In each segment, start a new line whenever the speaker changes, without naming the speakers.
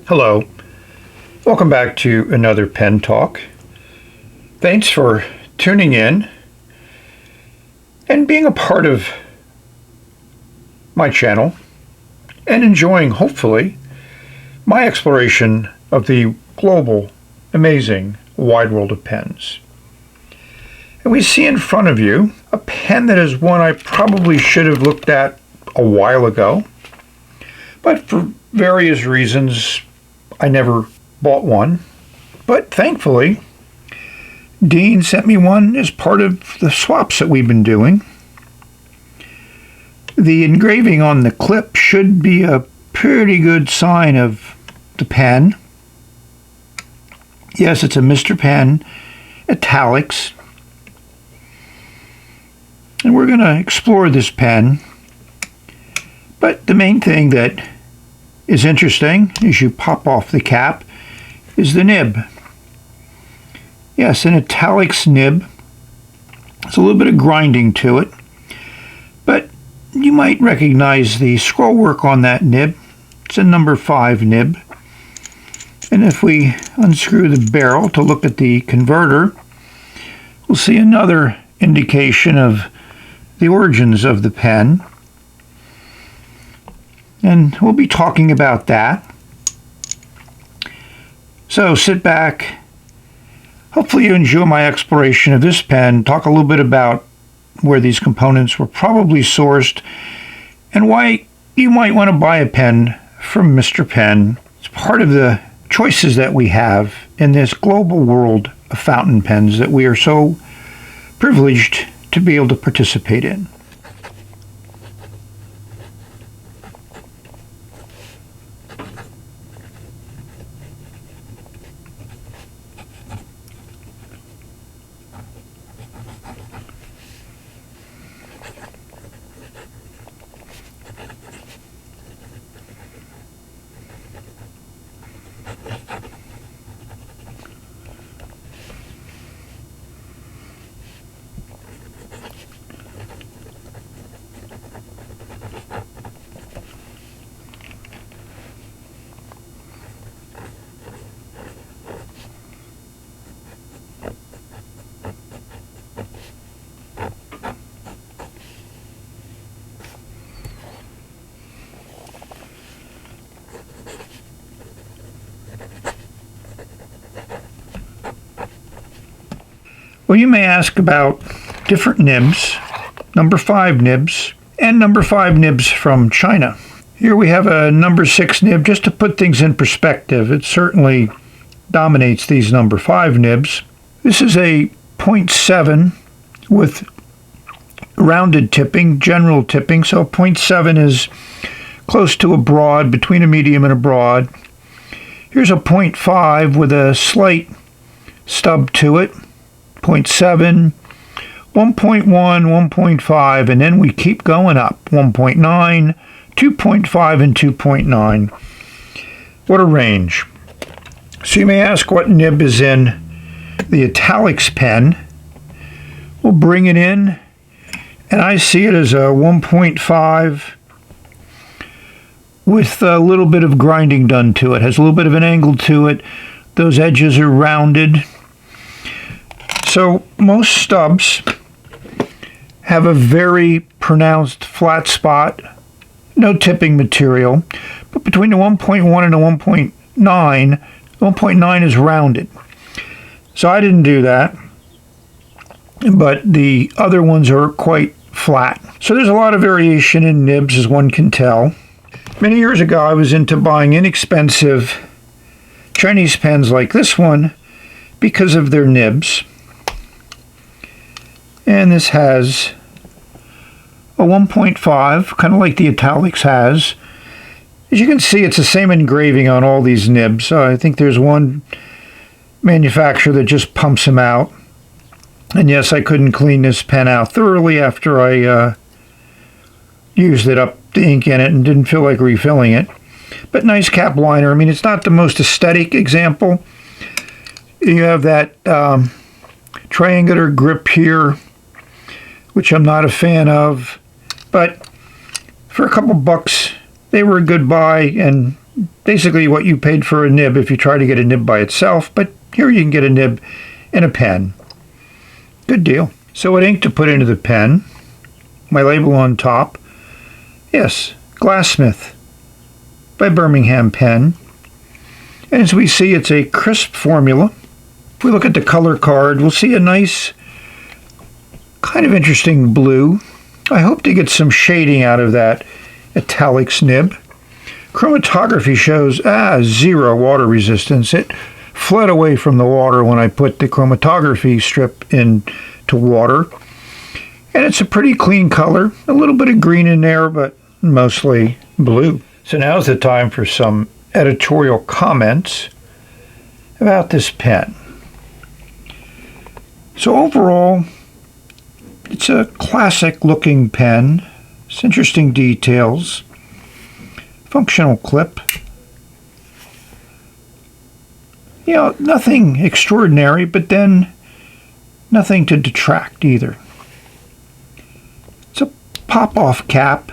Hello, welcome back to another Pen Talk. Thanks for tuning in and being a part of my channel and enjoying, hopefully, my exploration of the global, amazing, wide world of pens. And we see in front of you a pen that is one I probably should have looked at a while ago, but for various reasons I never bought one. But thankfully, Dean sent me one as part of the swaps that we've been doing. The engraving on the clip should be a pretty good sign of the pen. Yes, it's a Mr. Pen Italix. And we're going to explore this pen. But the main thing that is interesting as you pop off the cap is the nib. Yes, an Italix nib. It's a little bit of grinding to it, but you might recognize the scroll work on that nib. It's a number 5 nib. And if we unscrew the barrel to look at the converter, we'll see another indication of the origins of the pen. And we'll be talking about that. So sit back. Hopefully you enjoy my exploration of this pen, talk a little bit about where these components were probably sourced, and why you might want to buy a pen from Mr. Pen. It's part of the choices that we have in this global world of fountain pens that we are so privileged to be able to participate in. Well, you may ask about different nibs, number 5 nibs, and number 5 nibs from China. Here we have a number 6 nib. Just to put things in perspective, it certainly dominates these number 5 nibs. This is a 0.7 with rounded tipping, general tipping, so 0.7 is close to a broad, between a medium and a broad. Here's a 0.5 with a slight stub to it. 0.7, 1.1, 1.5, and then we keep going up. 1.9, 2.5, and 2.9. What a range. So you may ask what nib is in the Italix pen. We'll bring it in, and I see it as a 1.5 with a little bit of grinding done to it. Has a little bit of an angle to it. Those edges are rounded. So most stubs have a very pronounced flat spot, no tipping material, but between the 1.1 and the 1.9, 1.9 is rounded. So I didn't do that, but the other ones are quite flat. So there's a lot of variation in nibs, as one can tell. Many years ago, I was into buying inexpensive Chinese pens like this one because of their nibs. And this has a 1.5, kind of like the Italix has. As you can see, it's the same engraving on all these nibs. I think there's one manufacturer that just pumps them out. And yes, I couldn't clean this pen out thoroughly after I used it up the ink in it and didn't feel like refilling it. But nice cap liner. I mean, it's not the most aesthetic example. You have that triangular grip here, which I'm not a fan of, but for a couple bucks, they were a good buy, and basically what you paid for a nib if you try to get a nib by itself, but here you can get a nib and a pen. Good deal. So what ink to put into the pen? My label on top. Yes, Glassmith by Birmingham Pen. And as we see, it's a crisp formula. If we look at the color card, we'll see a nice, kind of interesting blue. I hope to get some shading out of that Italix nib. Chromatography shows 0 water resistance. It fled away from the water when I put the chromatography strip into water. And it's a pretty clean color. A little bit of green in there, but mostly blue. So now's the time for some editorial comments about this pen. So overall, it's a classic looking pen. It's interesting details. Functional clip. You know, nothing extraordinary, but then nothing to detract either. It's a pop-off cap,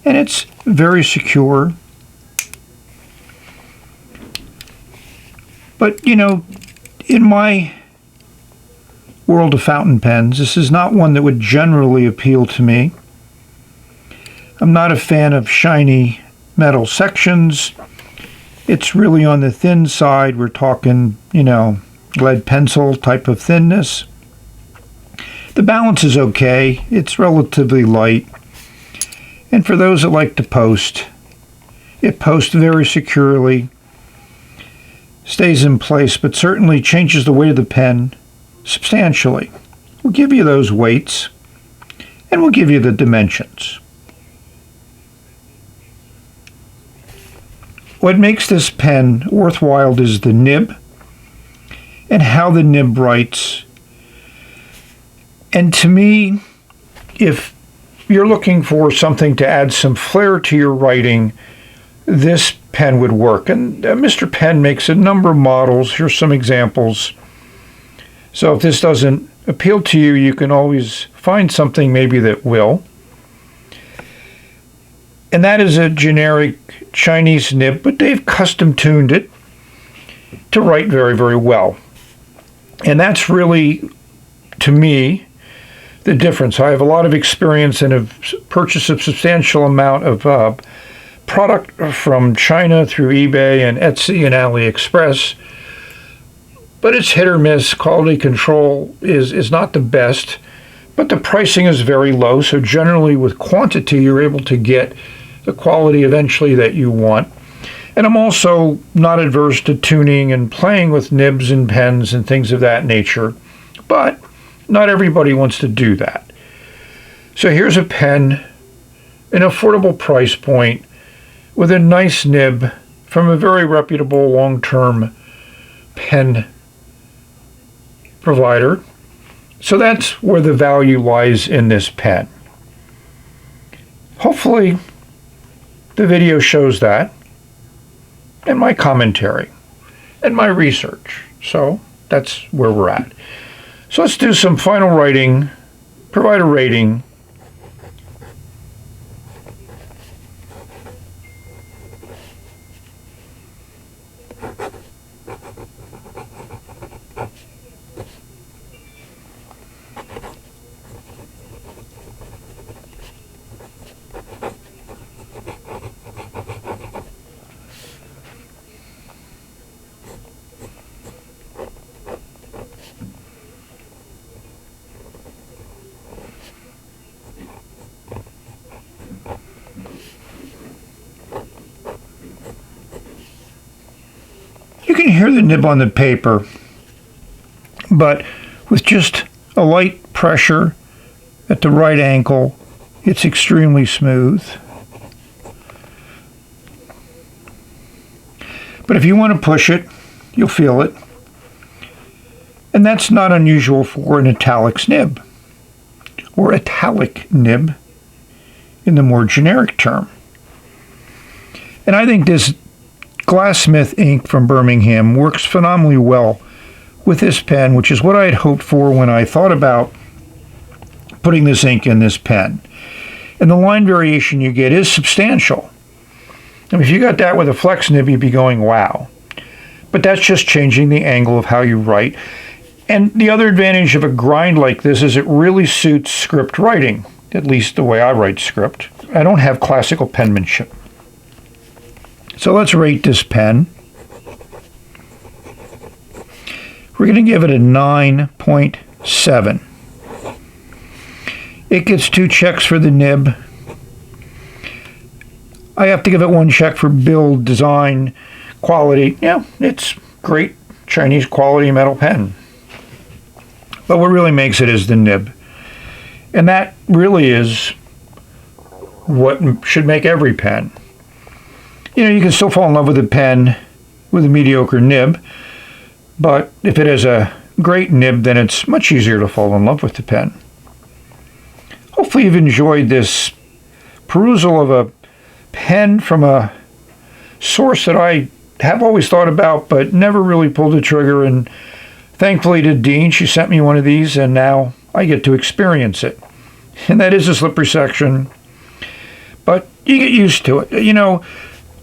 and it's very secure. But, you know, in my world of fountain pens, this is not one that would generally appeal to me. I'm not a fan of shiny metal sections. It's really on the thin side. We're talking, you know, lead pencil type of thinness. The balance is okay. It's relatively light. And for those that like to post, it posts very securely, stays in place, but certainly changes the weight of the pen substantially. We'll give you those weights, and we'll give you the dimensions. What makes this pen worthwhile is the nib and how the nib writes. And to me, if you're looking for something to add some flair to your writing, this pen would work. And Mr. Pen makes a number of models. Here's some examples. So if this doesn't appeal to you, you can always find something maybe that will. And that is a generic Chinese nib, but they've custom tuned it to write very, very well. And that's really, to me, the difference. I have a lot of experience and have purchased a substantial amount of product from China through eBay and Etsy and AliExpress. But it's hit or miss. Quality control is not the best, but the pricing is very low. So generally with quantity, you're able to get the quality eventually that you want. And I'm also not adverse to tuning and playing with nibs and pens and things of that nature, but not everybody wants to do that. So here's a pen, an affordable price point, with a nice nib from a very reputable long-term pen provider. So that's where the value lies in this pen. Hopefully the video shows that, and my commentary, and my research. So that's where we're at. So let's do some final writing, provide a rating. You can hear the nib on the paper, but with just a light pressure at the right angle, it's extremely smooth. But if you want to push it, you'll feel it. And that's not unusual for an Italix nib, or italic nib in the more generic term. And I think this Glassmith ink from Birmingham works phenomenally well with this pen, which is what I had hoped for when I thought about putting this ink in this pen. And the line variation you get is substantial. If you got that with a flex nib, you'd be going, wow. But that's just changing the angle of how you write. And the other advantage of a grind like this is it really suits script writing, at least the way I write script. I don't have classical penmanship. So let's rate this pen. We're going to give it a 9.7. It gets 2 checks for the nib. I have to give it 1 check for build, design, quality. Yeah, it's great Chinese quality metal pen. But what really makes it is the nib. And that really is what should make every pen. You know, you can still fall in love with a pen with a mediocre nib, but if it has a great nib, then it's much easier to fall in love with the pen. Hopefully you've enjoyed this perusal of a pen from a source that I have always thought about but never really pulled the trigger, and thankfully to Dean, she sent me one of these and now I get to experience it. And that is a slippery section, but you get used to it. You know,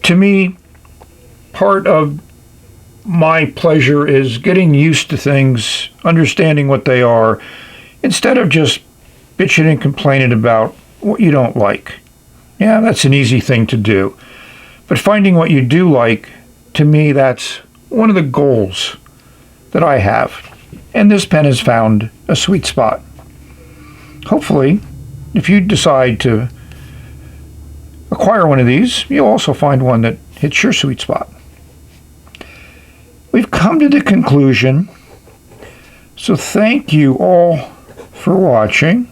to me, part of my pleasure is getting used to things, understanding what they are, instead of just bitching and complaining about what you don't like. Yeah, that's an easy thing to do. But finding what you do like, to me, that's one of the goals that I have. And this pen has found a sweet spot. Hopefully, if you decide to acquire one of these, you'll also find one that hits your sweet spot. We've come to the conclusion, so thank you all for watching.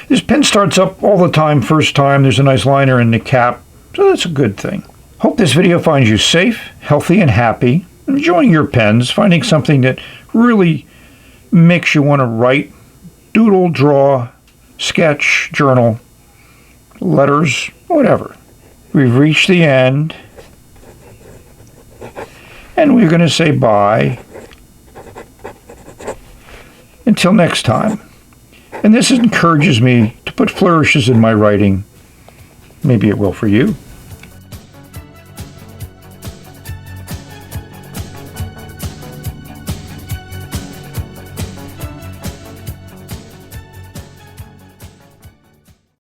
This pen starts up all the time, first time. There's a nice liner in the cap, so that's a good thing. Hope this video finds you safe, healthy, and happy, enjoying your pens, finding something that really makes you want to write, doodle, draw, sketch, journal, letters, whatever. We've reached the end, and we're going to say bye until next time. And this encourages me to put flourishes in my writing. Maybe it will for you.